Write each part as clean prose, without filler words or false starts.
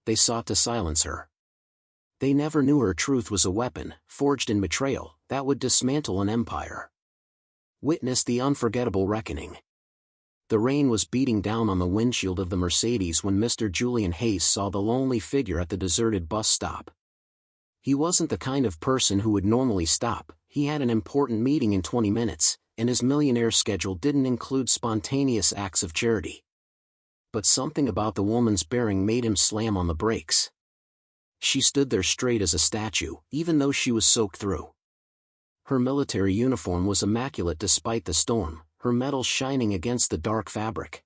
They sought to silence her. They never knew her truth was a weapon, forged in betrayal, that would dismantle an empire. Witness the unforgettable reckoning. The rain was beating down on the windshield of the Mercedes when Mr. Julian Hayes saw the lonely figure at the deserted bus stop. He wasn't the kind of person who would normally stop. He had an important meeting in 20 minutes, and his millionaire schedule didn't include spontaneous acts of charity. But something about the woman's bearing made him slam on the brakes. She stood there straight as a statue, even though she was soaked through. Her military uniform was immaculate despite the storm, her medals shining against the dark fabric.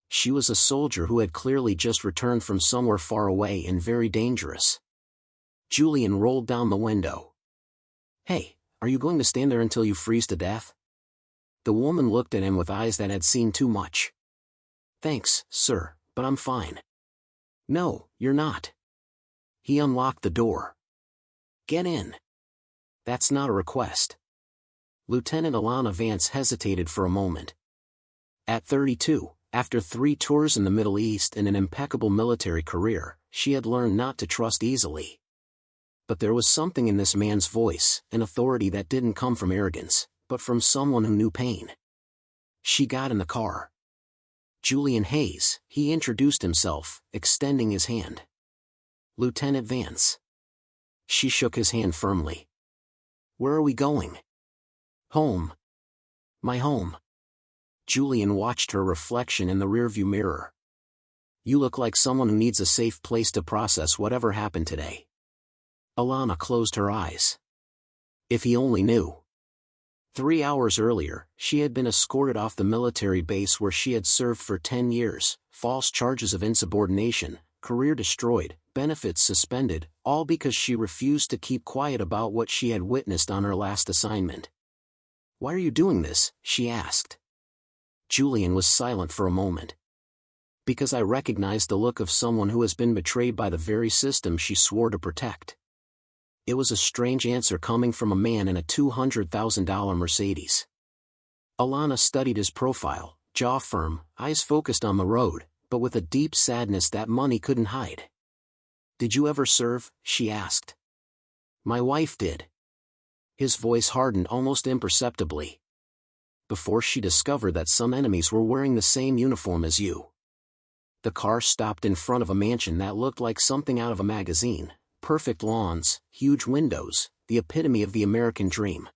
She was a soldier who had clearly just returned from somewhere far away and very dangerous. Julian rolled down the window. "Hey, are you going to stand there until you freeze to death?" The woman looked at him with eyes that had seen too much. "Thanks, sir, but I'm fine." "No, you're not." He unlocked the door. "Get in." "That's not a request." Lieutenant Alana Vance hesitated for a moment. At 32, after 3 tours in the Middle East and an impeccable military career, she had learned not to trust easily. But there was something in this man's voice, an authority that didn't come from arrogance, but from someone who knew pain. She got in the car. "Julian Hayes," he introduced himself, extending his hand. "Lieutenant Vance." She shook his hand firmly. "Where are we going?" "Home." "My home." Julian watched her reflection in the rearview mirror. "You look like someone who needs a safe place to process whatever happened today." Alana closed her eyes. If he only knew. 3 hours earlier, she had been escorted off the military base where she had served for 10 years, false charges of insubordination, career destroyed, benefits suspended, all because she refused to keep quiet about what she had witnessed on her last assignment. "Why are you doing this?" she asked. Julian was silent for a moment. "Because I recognized the look of someone who has been betrayed by the very system she swore to protect." It was a strange answer coming from a man in a $200,000 Mercedes. Alana studied his profile, jaw firm, eyes focused on the road, but with a deep sadness that money couldn't hide. "Did you ever serve?" she asked. "My wife did." His voice hardened almost imperceptibly. "Before she discovered that some enemies were wearing the same uniform as you." The car stopped in front of a mansion that looked like something out of a magazine. Perfect lawns, huge windows, the epitome of the American dream.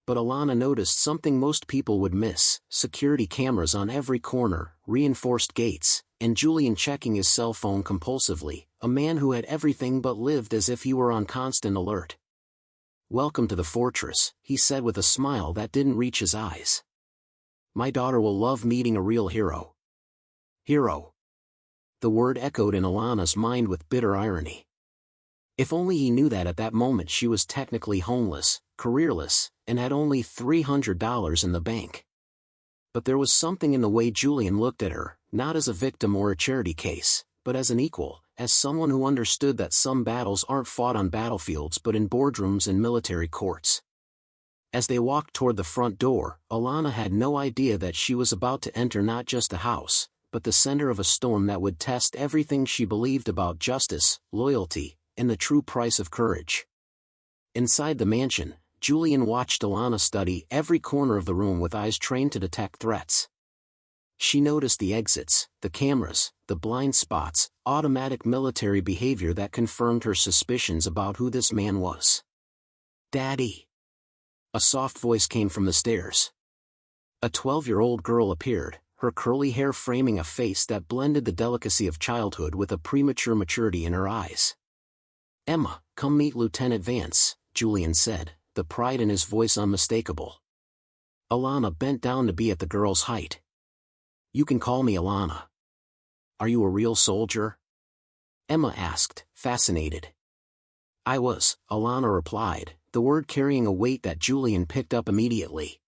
But Alana noticed something most people would miss: security cameras on every corner, reinforced gates, and Julian checking his cell phone compulsively, a man who had everything but lived as if he were on constant alert. "Welcome to the fortress," he said with a smile that didn't reach his eyes. "My daughter will love meeting a real hero." Hero. The word echoed in Alana's mind with bitter irony. If only he knew that at that moment she was technically homeless, careerless, and had only $300 in the bank. But there was something in the way Julian looked at her, not as a victim or a charity case, but as an equal, as someone who understood that some battles aren't fought on battlefields but in boardrooms and military courts. As they walked toward the front door, Alana had no idea that she was about to enter not just a house, but the center of a storm that would test everything she believed about justice, loyalty, and the true price of courage. Inside the mansion, Julian watched Alana study every corner of the room with eyes trained to detect threats. She noticed the exits, the cameras, the blind spots, automatic military behavior that confirmed her suspicions about who this man was. "Daddy!" A soft voice came from the stairs. A 12-year-old girl appeared, her curly hair framing a face that blended the delicacy of childhood with a premature maturity in her eyes. "Emma, come meet Lieutenant Vance," Julian said, the pride in his voice unmistakable. Alana bent down to be at the girl's height. "You can call me Alana." "Are you a real soldier?" Emma asked, fascinated. "I was," Alana replied, the word carrying a weight that Julian picked up immediately.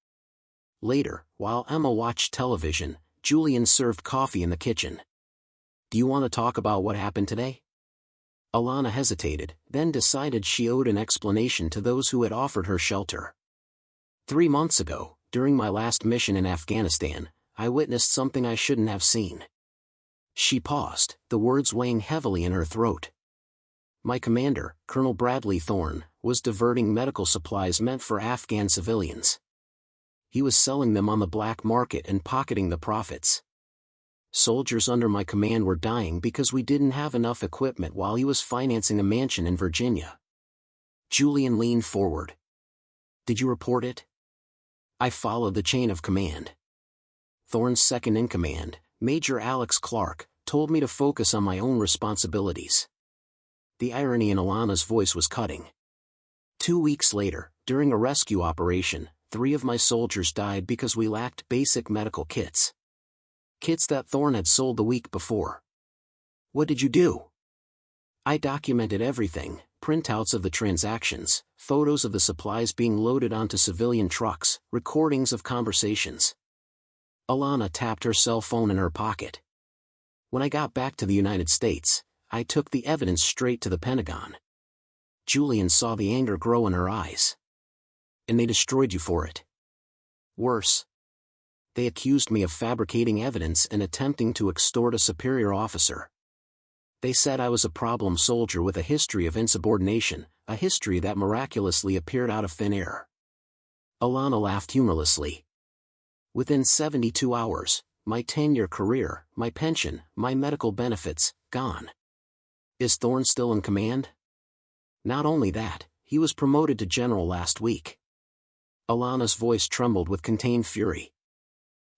Later, while Emma watched television, Julian served coffee in the kitchen. "Do you want to talk about what happened today?" Alana hesitated, then decided she owed an explanation to those who had offered her shelter. 3 months ago, during my last mission in Afghanistan, I witnessed something I shouldn't have seen." She paused, the words weighing heavily in her throat. My commander, Colonel Bradley Thorne, was diverting medical supplies meant for Afghan civilians. He was selling them on the black market and pocketing the profits. Soldiers under my command were dying because we didn't have enough equipment while he was financing a mansion in Virginia. Julian leaned forward. Did you report it? I followed the chain of command. Thorne's second-in-command, Major Alex Clark, told me to focus on my own responsibilities. The irony in Alana's voice was cutting. 2 weeks later, during a rescue operation, 3 of my soldiers died because we lacked basic medical kits. Kits that Thorne had sold the week before. What did you do? I documented everything, printouts of the transactions, photos of the supplies being loaded onto civilian trucks, recordings of conversations. Alana tapped her cell phone in her pocket. When I got back to the United States, I took the evidence straight to the Pentagon. Julian saw the anger grow in her eyes. And they destroyed you for it. Worse. They accused me of fabricating evidence and attempting to extort a superior officer. They said I was a problem soldier with a history of insubordination, a history that miraculously appeared out of thin air. Alana laughed humorlessly. Within 72 hours, my 10-year career, my pension, my medical benefits, gone. Is Thorne still in command? Not only that, he was promoted to general last week. Alana's voice trembled with contained fury.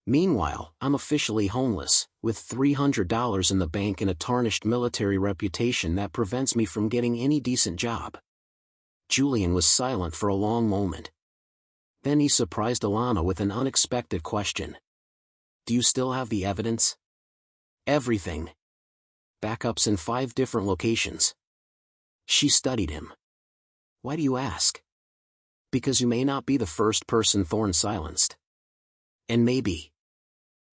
Meanwhile, I'm officially homeless, with $300 in the bank and a tarnished military reputation that prevents me from getting any decent job. Julian was silent for a long moment. Then he surprised Alana with an unexpected question. Do you still have the evidence? Everything. Backups in 5 different locations. She studied him. Why do you ask? Because you may not be the first person Thorne silenced. And maybe.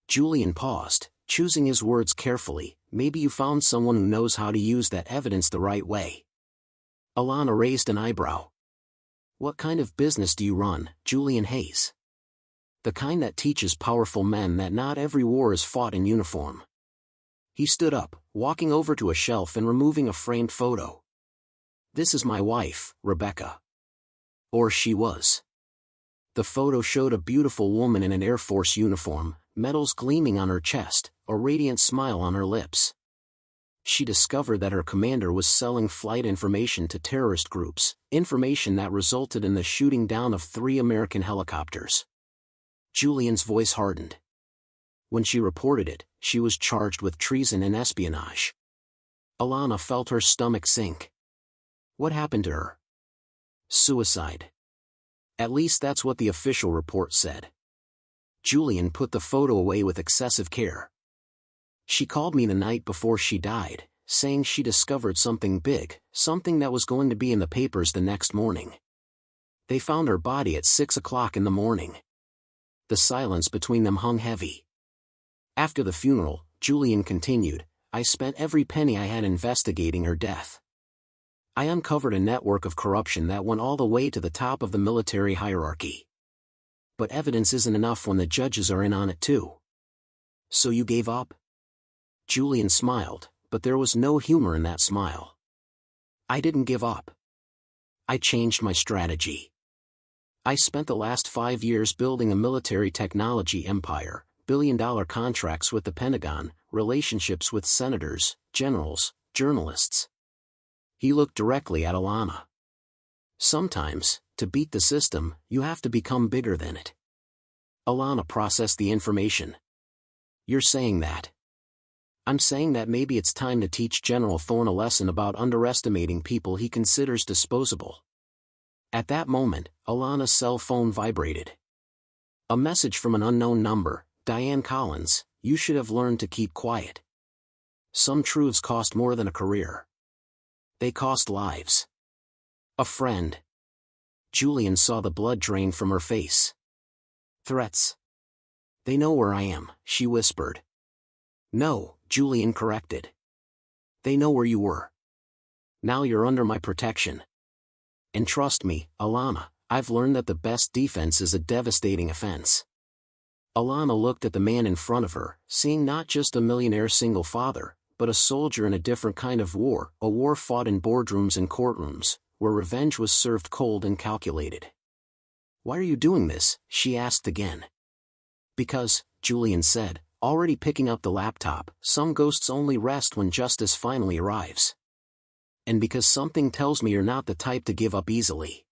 Julian paused, choosing his words carefully. Maybe you found someone who knows how to use that evidence the right way. Alana raised an eyebrow. What kind of business do you run, JulianHayes? The kind that teaches powerful men that not every war is fought in uniform. He stood up, walking over to a shelf and removing a framed photo. This is my wife, Rebecca. Or she was. The photo showed a beautiful woman in an Air Force uniform, medals gleaming on her chest, a radiant smile on her lips. She discovered that her commander was selling flight information to terrorist groups, information that resulted in the shooting down of 3 American helicopters. Julian's voice hardened. When she reported it, she was charged with treason and espionage. Alana felt her stomach sink. What happened to her? Suicide. At least that's what the official report said. Julian put the photo away with excessive care. She called me the night before she died, saying she discovered something big, something that was going to be in the papers the next morning. They found her body at 6 o'clock in the morning. The silence between them hung heavy. After the funeral, Julian continued, I spent every penny I had investigating her death. I uncovered a network of corruption that went all the way to the top of the military hierarchy. But evidence isn't enough when the judges are in on it too. So you gave up? Julian smiled, but there was no humor in that smile. I didn't give up. I changed my strategy. I spent the last 5 years building a military technology empire, billion-dollar contracts with the Pentagon, relationships with senators, generals, journalists. He looked directly at Alana. Sometimes, to beat the system, you have to become bigger than it. Alana processed the information. You're saying that. I'm saying that maybe it's time to teach General Thorne a lesson about underestimating people he considers disposable. At that moment, Alana's cell phone vibrated. A message from an unknown number. Diane Collins, you should have learned to keep quiet. Some truths cost more than a career. They cost lives. A friend. Julian saw the blood drain from her face. Threats. They know where I am, she whispered. No, Julian corrected. They know where you were. Now you're under my protection. And trust me, Alana, I've learned that the best defense is a devastating offense. Alana looked at the man in front of her, seeing not just a millionaire single father, but a soldier in a different kind of war, a war fought in boardrooms and courtrooms, where revenge was served cold and calculated. "Why are you doing this?" she asked again. "Because," Julian said, already picking up the laptop, "some ghosts only rest when justice finally arrives. And because something tells me you're not the type to give up easily."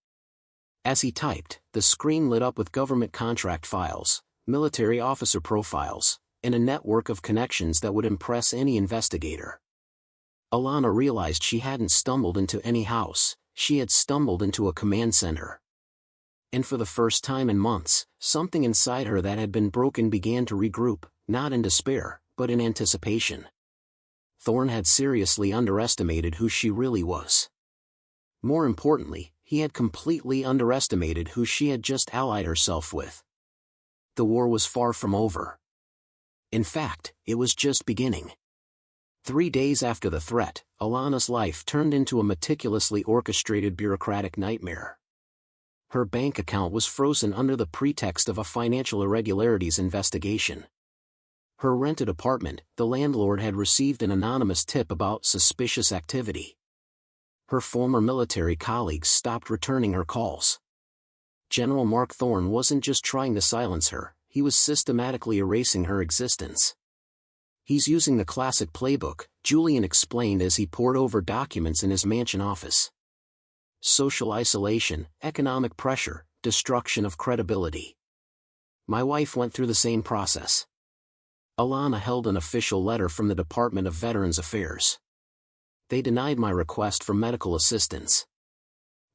As he typed, the screen lit up with government contract files, military officer profiles, and a network of connections that would impress any investigator. Alana realized she hadn't stumbled into any house, she had stumbled into a command center. And for the first time in months, something inside her that had been broken began to regroup, not in despair, but in anticipation. Thorne had seriously underestimated who she really was. More importantly, he had completely underestimated who she had just allied herself with. The war was far from over. In fact, it was just beginning. 3 days after the threat, Alana's life turned into a meticulously orchestrated bureaucratic nightmare. Her bank account was frozen under the pretext of a financial irregularities investigation. Her rented apartment, the landlord had received an anonymous tip about suspicious activity. Her former military colleagues stopped returning her calls. General Mark Thorne wasn't just trying to silence her, he was systematically erasing her existence. "He's using the classic playbook," Julian explained as he pored over documents in his mansion office. "Social isolation, economic pressure, destruction of credibility. My wife went through the same process." Alana held an official letter from the Department of Veterans Affairs. "They denied my request for medical assistance.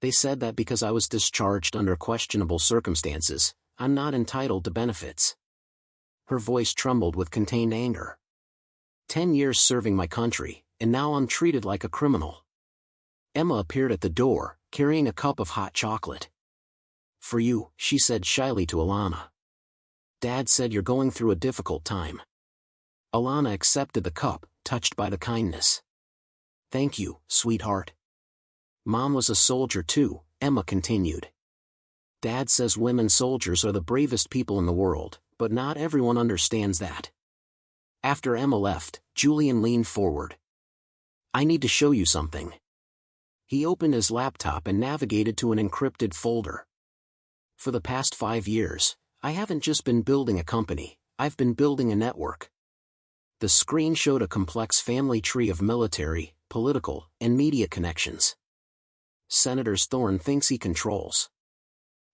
They said that because I was discharged under questionable circumstances, I'm not entitled to benefits." Her voice trembled with contained anger. 10 years serving my country, and now I'm treated like a criminal." Emma appeared at the door, carrying a cup of hot chocolate. "For you," she said shyly to Alana. "Dad said you're going through a difficult time." Alana accepted the cup, touched by the kindness. "Thank you, sweetheart." "Mom was a soldier too," Emma continued. "Dad says women soldiers are the bravest people in the world, but not everyone understands that." After Emma left, Julian leaned forward. "I need to show you something." He opened his laptop and navigated to an encrypted folder. "For the past 5 years, I haven't just been building a company, I've been building a network." The screen showed a complex family tree of military, political, and media connections. Senators Thorne thinks he controls.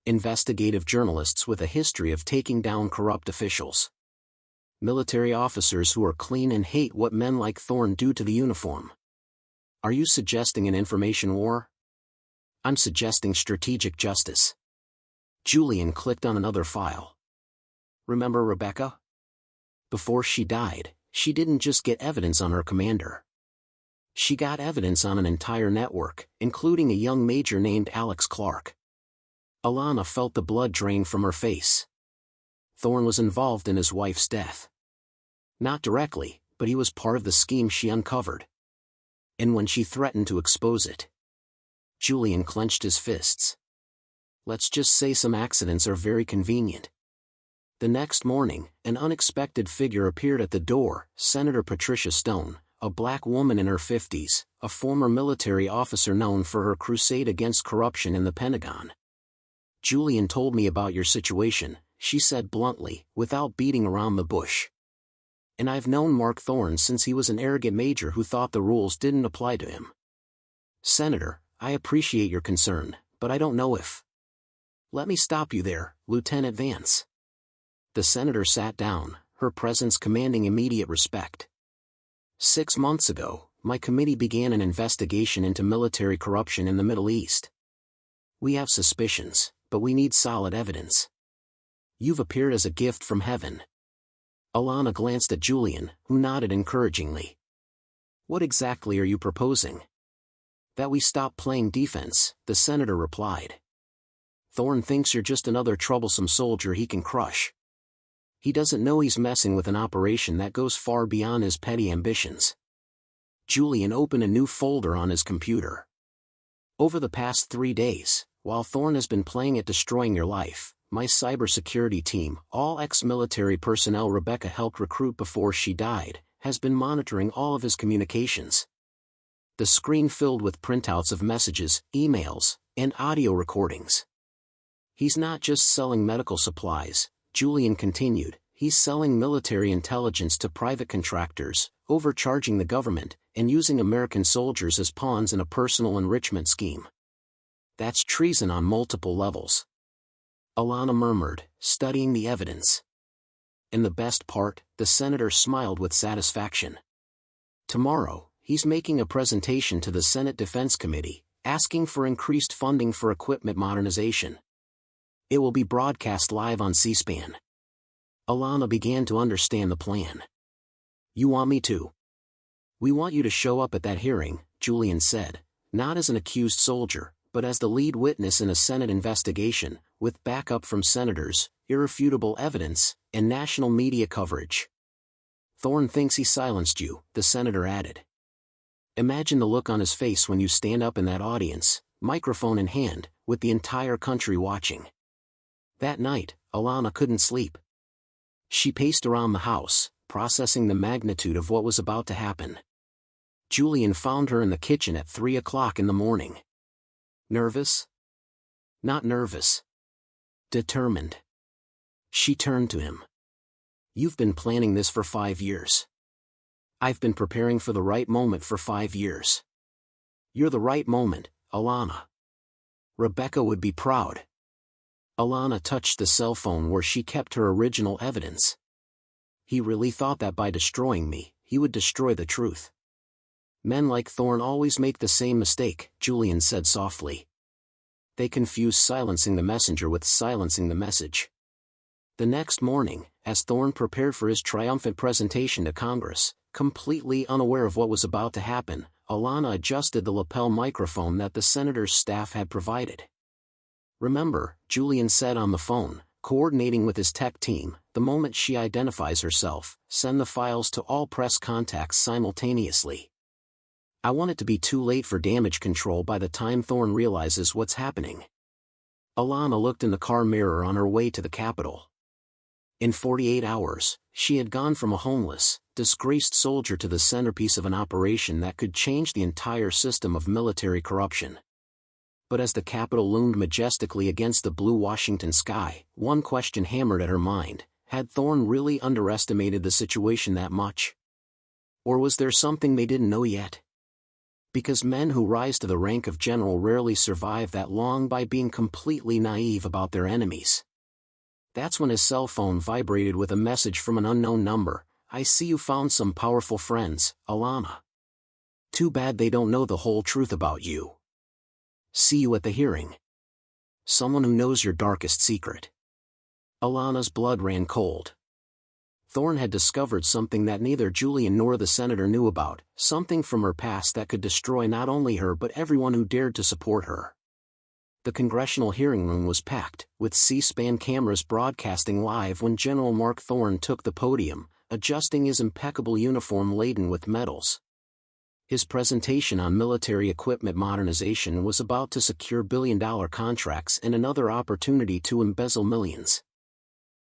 Investigative journalists with a history of taking down corrupt officials. Military officers who are clean and hate what men like Thorne do to the uniform. Are you suggesting an information war? I'm suggesting strategic justice. Julian clicked on another file. Remember Rebecca? Before she died, she didn't just get evidence on her commander. She got evidence on an entire network, including a young major named Alex Clark. Alana felt the blood drain from her face. Thorne was involved in his wife's death. Not directly, but he was part of the scheme she uncovered. And when she threatened to expose it, Julian clenched his fists. Let's just say some accidents are very convenient. The next morning, an unexpected figure appeared at the door, Senator Patricia Stone, a black woman in her 50s, a former military officer known for her crusade against corruption in the Pentagon. "Julian told me about your situation," she said bluntly, without beating around the bush. "And I've known Mark Thorne since he was an arrogant major who thought the rules didn't apply to him. Senator, I appreciate your concern, but I don't know if..." "Let me stop you there, Lieutenant Vance." The senator sat down, her presence commanding immediate respect. 6 months ago, my committee began an investigation into military corruption in the Middle East. We have suspicions, but we need solid evidence. You've appeared as a gift from heaven." Alana glanced at Julian, who nodded encouragingly. "What exactly are you proposing?" "That we stop playing defense," the senator replied. "Thorne thinks you're just another troublesome soldier he can crush. He doesn't know he's messing with an operation that goes far beyond his petty ambitions." Julian opened a new folder on his computer. "Over the past 3 days, while Thorne has been playing at destroying your life, my cybersecurity team, all ex-military personnel Rebecca helped recruit before she died, has been monitoring all of his communications. The screen filled with printouts of messages, emails, and audio recordings. He's not just selling medical supplies, Julian continued, he's selling military intelligence to private contractors, overcharging the government, and using American soldiers as pawns in a personal enrichment scheme. That's treason on multiple levels. Alana murmured, studying the evidence. And the best part, the senator smiled with satisfaction. Tomorrow, he's making a presentation to the Senate Defense Committee, asking for increased funding for equipment modernization. It will be broadcast live on C-SPAN. Alana began to understand the plan. You want me to? We want you to show up at that hearing, Julian said, not as an accused soldier, but as the lead witness in a Senate investigation, with backup from senators, irrefutable evidence, and national media coverage. Thorne thinks he silenced you, the senator added. Imagine the look on his face when you stand up in that audience, microphone in hand, with the entire country watching. That night, Alana couldn't sleep. She paced around the house, processing the magnitude of what was about to happen. Julian found her in the kitchen at 3 o'clock in the morning. Nervous? Not nervous. Determined. She turned to him. You've been planning this for 5 years. I've been preparing for the right moment for 5 years. You're the right moment, Alana. Rebecca would be proud. Alana touched the cell phone where she kept her original evidence. He really thought that by destroying me, he would destroy the truth. Men like Thorne always make the same mistake, Julian said softly. They confuse silencing the messenger with silencing the message. The next morning, as Thorne prepared for his triumphant presentation to Congress, completely unaware of what was about to happen, Alana adjusted the lapel microphone that the senator's staff had provided. Remember, Julian said on the phone, coordinating with his tech team, the moment she identifies herself, send the files to all press contacts simultaneously. I want it to be too late for damage control by the time Thorne realizes what's happening. Alana looked in the car mirror on her way to the Capitol. In 48 hours, she had gone from a homeless, disgraced soldier to the centerpiece of an operation that could change the entire system of military corruption. But as the Capitol loomed majestically against the blue Washington sky, one question hammered at her mind: had Thorne really underestimated the situation that much? Or was there something they didn't know yet? Because men who rise to the rank of general rarely survive that long by being completely naive about their enemies. That's when his cell phone vibrated with a message from an unknown number. I see you found some powerful friends, Alana. Too bad they don't know the whole truth about you. See you at the hearing. Someone who knows your darkest secret. Alana's blood ran cold. Thorne had discovered something that neither Julian nor the senator knew about, something from her past that could destroy not only her but everyone who dared to support her. The congressional hearing room was packed, with C-SPAN cameras broadcasting live when General Mark Thorne took the podium, adjusting his impeccable uniform laden with medals. His presentation on military equipment modernization was about to secure billion-dollar contracts and another opportunity to embezzle millions.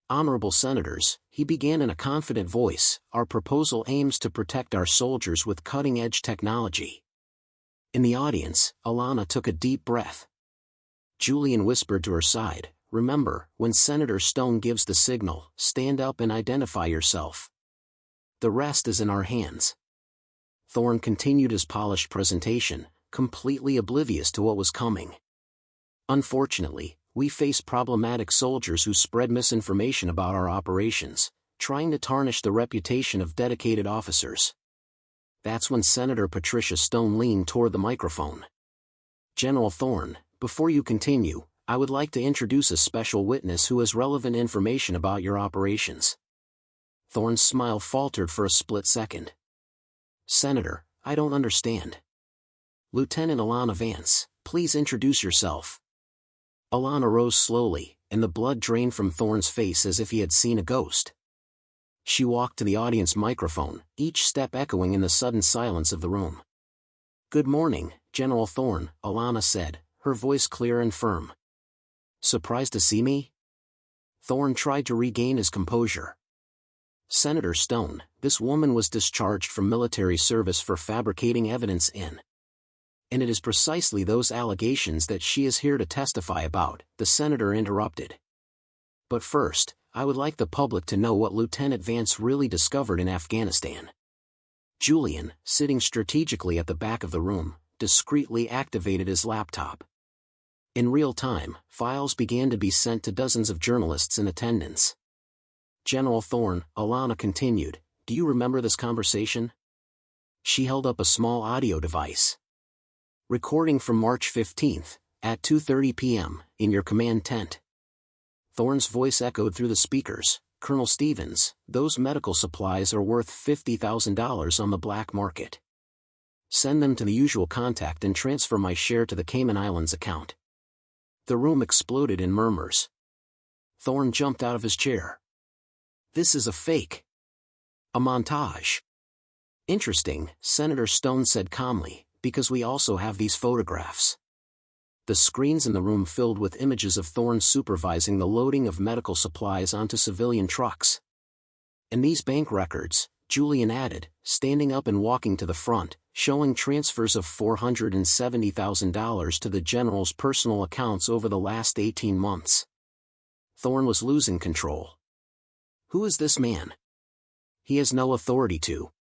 Honorable Senators, he began in a confident voice, our proposal aims to protect our soldiers with cutting-edge technology. In the audience, Alana took a deep breath. Julian whispered to her side, remember, when Senator Stone gives the signal, stand up and identify yourself. The rest is in our hands. Thorne continued his polished presentation, completely oblivious to what was coming. Unfortunately, we face problematic soldiers who spread misinformation about our operations, trying to tarnish the reputation of dedicated officers. That's when Senator Patricia Stone leaned toward the microphone. General Thorne, before you continue, I would like to introduce a special witness who has relevant information about your operations. Thorne's smile faltered for a split second. Senator, I don't understand. Lieutenant Alana Vance, please introduce yourself. Alana rose slowly, and the blood drained from Thorne's face as if he had seen a ghost. She walked to the audience microphone, each step echoing in the sudden silence of the room. Good morning, General Thorne, Alana said, her voice clear and firm. Surprised to see me? Thorne tried to regain his composure. Senator Stone, this woman was discharged from military service for fabricating evidence in. And it is precisely those allegations that she is here to testify about, the senator interrupted. But first, I would like the public to know what Lieutenant Vance really discovered in Afghanistan. Julian, sitting strategically at the back of the room, discreetly activated his laptop. In real time, files began to be sent to dozens of journalists in attendance. General Thorne, Alana continued, do you remember this conversation? She held up a small audio device. Recording from March 15th, at 2:30 p.m., in your command tent. Thorne's voice echoed through the speakers, Colonel Stevens, those medical supplies are worth $50,000 on the black market. Send them to the usual contact and transfer my share to the Cayman Islands account. The room exploded in murmurs. Thorne jumped out of his chair. This is a fake. A montage. Interesting, Senator Stone said calmly, because we also have these photographs. The screens in the room filled with images of Thorne supervising the loading of medical supplies onto civilian trucks. And these bank records, Julian added, standing up and walking to the front, showing transfers of $470,000 to the general's personal accounts over the last 18 months. Thorne was losing control. Who is this man? He has no authority to.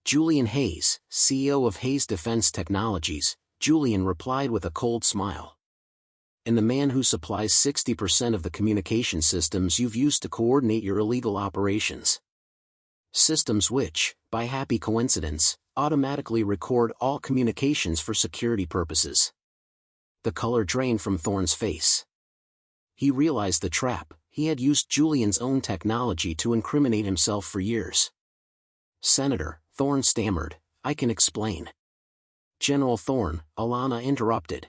Julian Hayes, CEO of Hayes Defense Technologies, Julian replied with a cold smile. And the man who supplies 60% of the communication systems you've used to coordinate your illegal operations. Systems which, by happy coincidence, automatically record all communications for security purposes. The color drained from Thorne's face. He realized the trap. He had used Julian's own technology to incriminate himself for years. Senator, Thorne stammered, I can explain. General Thorne, Alana interrupted.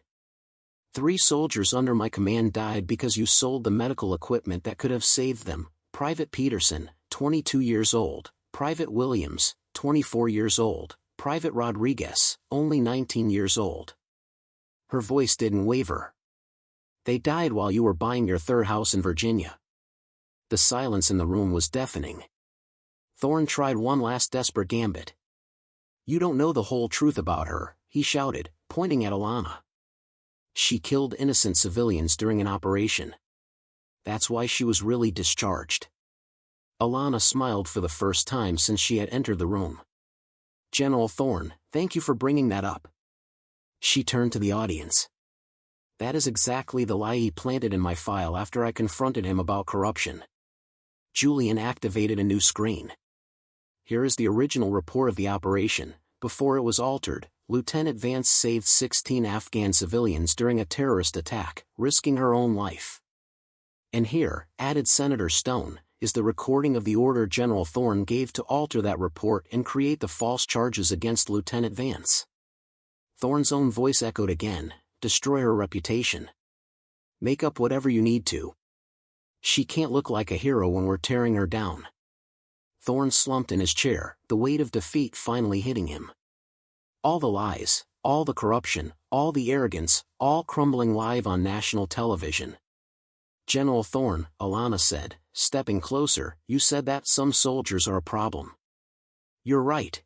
3 soldiers under my command died because you sold the medical equipment that could have saved them. Private Peterson, 22 years old, Private Williams, 24 years old, Private Rodriguez, only 19 years old. Her voice didn't waver. They died while you were buying your 3rd house in Virginia. The silence in the room was deafening. Thorne tried one last desperate gambit. You don't know the whole truth about her, he shouted, pointing at Alana. She killed innocent civilians during an operation. That's why she was really discharged. Alana smiled for the first time since she had entered the room. General Thorne, thank you for bringing that up. She turned to the audience. That is exactly the lie he planted in my file after I confronted him about corruption. Julian activated a new screen. Here is the original report of the operation. Before it was altered, Lieutenant Vance saved 16 Afghan civilians during a terrorist attack, risking her own life. And here, added Senator Stone, is the recording of the order General Thorne gave to alter that report and create the false charges against Lieutenant Vance. Thorne's own voice echoed again, destroy her reputation. Make up whatever you need to. She can't look like a hero when we're tearing her down. Thorne slumped in his chair, the weight of defeat finally hitting him. All the lies, all the corruption, all the arrogance, all crumbling live on national television. General Thorne, Alana said, stepping closer, you said that some soldiers are a problem. You're right.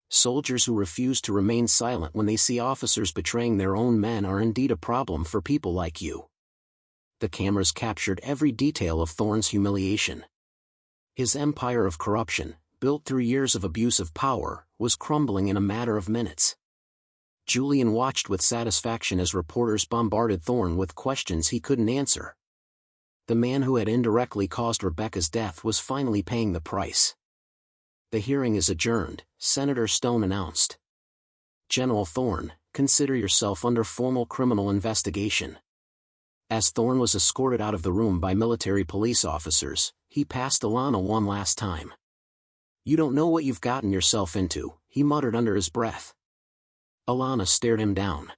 Soldiers who refuse to remain silent when they see officers betraying their own men are indeed a problem for people like you. The cameras captured every detail of Thorne's humiliation. His empire of corruption, built through years of abuse of power, was crumbling in a matter of minutes. Julian watched with satisfaction as reporters bombarded Thorne with questions he couldn't answer. The man who had indirectly caused Rebecca's death was finally paying the price. The hearing is adjourned, Senator Stone announced. General Thorne, consider yourself under formal criminal investigation. As Thorne was escorted out of the room by military police officers, he passed Alana one last time. You don't know what you've gotten yourself into, he muttered under his breath. Alana stared him down.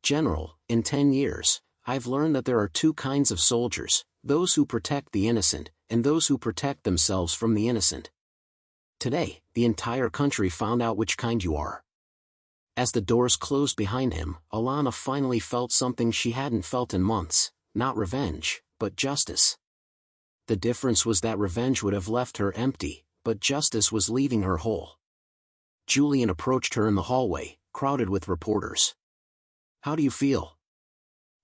General, in 10 years, I've learned that there are 2 kinds of soldiers, those who protect the innocent, and those who protect themselves from the innocent. Today, the entire country found out which kind you are. As the doors closed behind him, Alana finally felt something she hadn't felt in months, not revenge, but justice. The difference was that revenge would have left her empty, but justice was leaving her whole. Julian approached her in the hallway, crowded with reporters. "How do you feel?"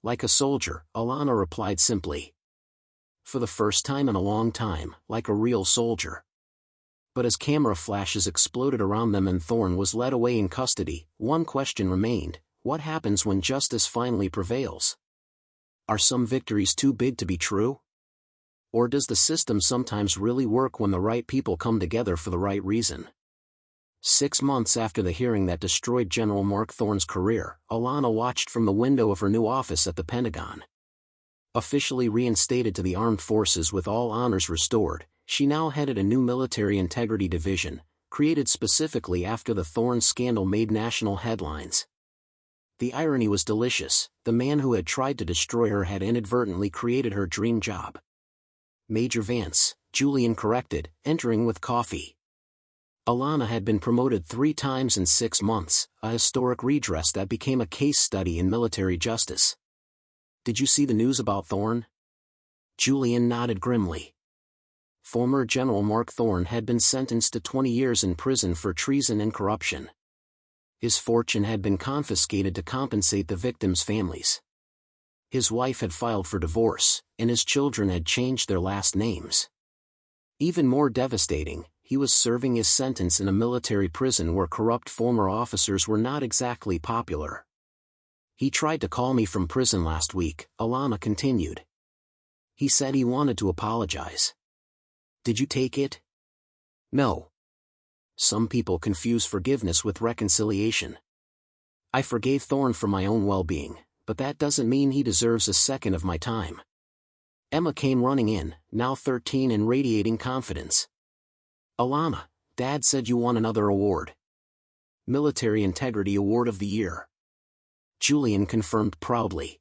"Like a soldier," Alana replied simply. "For the first time in a long time, like a real soldier." But as camera flashes exploded around them and Thorne was led away in custody, one question remained: what happens when justice finally prevails? Are some victories too big to be true? Or does the system sometimes really work when the right people come together for the right reason? 6 months after the hearing that destroyed General Mark Thorne's career, Alana watched from the window of her new office at the Pentagon. Officially reinstated to the armed forces with all honors restored, she now headed a new military integrity division, created specifically after the Thorne scandal made national headlines. The irony was delicious: the man who had tried to destroy her had inadvertently created her dream job. "Major Vance," Julian corrected, entering with coffee. Alana had been promoted 3 times in 6 months, a historic redress that became a case study in military justice. "Did you see the news about Thorne?" Julian nodded grimly. Former General Mark Thorne had been sentenced to 20 years in prison for treason and corruption. His fortune had been confiscated to compensate the victims' families. His wife had filed for divorce, and his children had changed their last names. Even more devastating, he was serving his sentence in a military prison where corrupt former officers were not exactly popular. "He tried to call me from prison last week," Alana continued. "He said he wanted to apologize." "Did you take it?" "No. Some people confuse forgiveness with reconciliation. I forgave Thorne for my own well-being, but that doesn't mean he deserves a second of my time." Emma came running in, now 13 and radiating confidence. "Alana, Dad said you won another award." "Military Integrity Award of the Year." Julian confirmed proudly.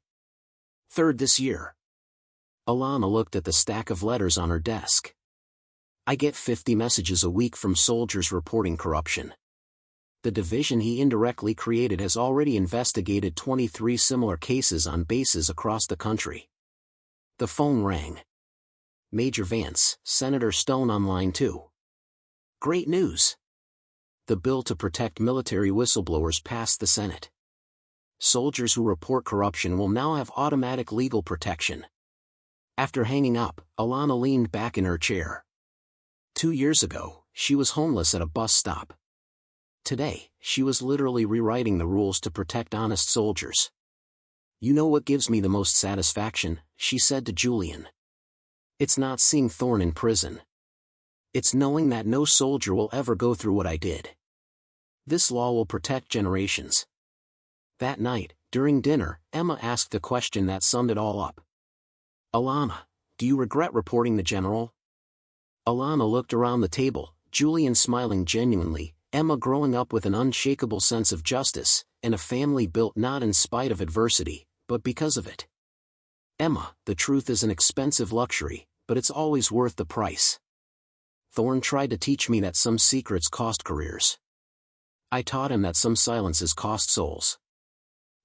"3rd this year." Alana looked at the stack of letters on her desk. "I get 50 messages a week from soldiers reporting corruption. The division he indirectly created has already investigated 23 similar cases on bases across the country." The phone rang. "Major Vance, Senator Stone on line 2. "Great news. The bill to protect military whistleblowers passed the Senate. Soldiers who report corruption will now have automatic legal protection." After hanging up, Alana leaned back in her chair. 2 years ago, she was homeless at a bus stop. Today, she was literally rewriting the rules to protect honest soldiers. "You know what gives me the most satisfaction," she said to Julian. "It's not seeing Thorne in prison. It's knowing that no soldier will ever go through what I did. This law will protect generations." That night, during dinner, Emma asked a question that summed it all up. "Alana, do you regret reporting the general?" Alana looked around the table, Julian smiling genuinely, Emma growing up with an unshakable sense of justice, and a family built not in spite of adversity, but because of it. "Emma, the truth is an expensive luxury, but it's always worth the price. Thorne tried to teach me that some secrets cost careers. I taught him that some silences cost souls.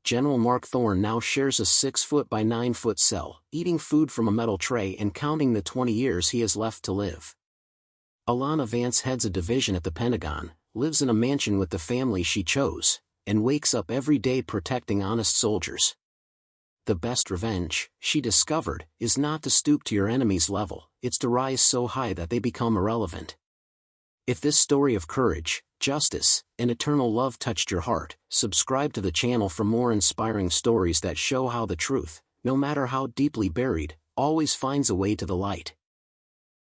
General Mark Thorne now shares a 6-foot by 9-foot cell, eating food from a metal tray and counting the 20 years he has left to live. Alana Vance heads a division at the Pentagon, lives in a mansion with the family she chose, and wakes up every day protecting honest soldiers. The best revenge, she discovered, is not to stoop to your enemy's level, it's to rise so high that they become irrelevant." If this story of courage, justice, and eternal love touched your heart, subscribe to the channel for more inspiring stories that show how the truth, no matter how deeply buried, always finds a way to the light.